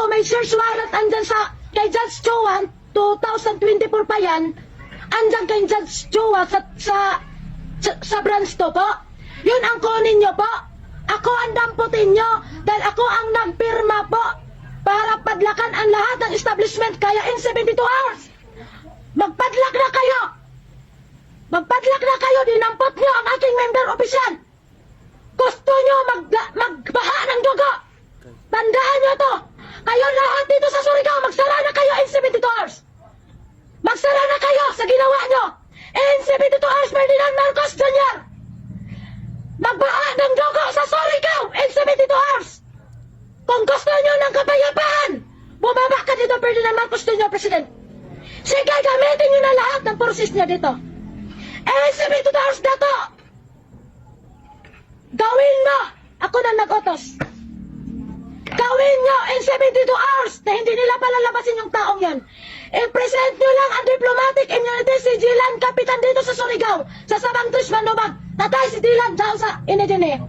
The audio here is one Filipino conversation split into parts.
ko, may search warrant andyan sa kay Judge Joan, 2024 pa yan, andyan kay Judge Joan sa branch to po. Yun ang kunin nyo po. Ako ang damputin nyo dahil ako ang nagpirma po para padlakan ang lahat ng establishment kaya in 72 hours. Magpadlak na kayo. Magpadlak na kayo, dinampot nyo ang aking member opisyal. Gusto nyo magbaha ng dugo. Tandaan nyo to. Kayo lahat dito sa Surigao, magsara na kayo in 72 hours. Magsara na kayo sa ginawa nyo. In 72 hours, Ferdinand Marcos Jr. Magbaha ng dugo sa Surigao in 72 hours. Kung gusto nyo ng kapayapaan, bumaba ka dito, Ferdinand Marcos Jr. President. Sige, gamitin nyo na lahat ng forces niya dito. In 72 hours na to. Gawin mo. Ako na nag-utos. Gawin nyo in 72 hours na hindi nila palalabasin yung taong yan. I-present nyo lang ang diplomatic immunity si Dylan Kapitan dito sa Surigao. Sa Sabang Tris Manobag. Tatay si Dylan dyan sa Inedine.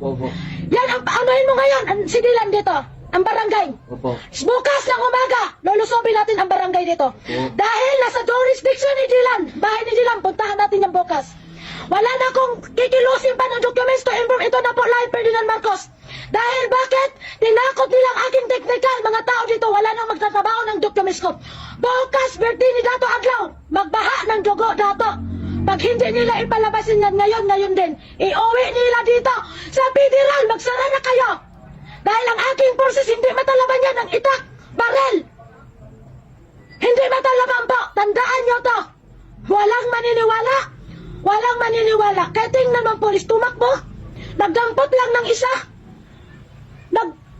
Yan ang anuhin mo ngayon si Dylan dito. Ang barangay. Bukas ng umaga, lulusobin natin ang barangay dito. Dahil nasa jurisdiction ni Dylan, bahay ni Dylan, puntahan natin yung bukas. Wala na akong kikilusin pa ng documents to improve. Ito na po live, Ferdinand Marcos. Dahil bakit? Tinakot nilang aking technical. Mga tao dito, wala nang magtatrabaho ng documents ko. Bukas, birthday ni Dato Aglaw. Magbaha ng dugo, Dato. Pag hindi nila ipalabasin yan ngayon din, iuwi nila dito sa federal. Magsara na kayo. Dahil ang aking forces hindi matalaban yan ng itak, barel. Hindi matalaban po. Tandaan nyo to. Walang maniniwala. Walang maniniwala. Kaya tingnan mo, polis, tumakbo. Nagdampot lang ng isa.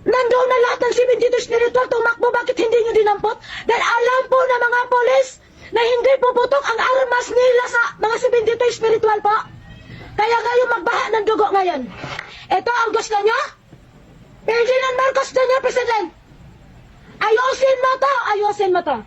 Nandoon na lahat ng 72 spiritual, tumakbo. Bakit hindi nyo dinampot? Dahil alam po na mga polis na hindi puputok ang armas nila sa mga 72 spiritual po. Kaya kayo magbaha ng dugo ngayon. Ito ang gusto nyo? Ferdinand Marcos Jr. President. Ayusin mo to. Ayusin mo to.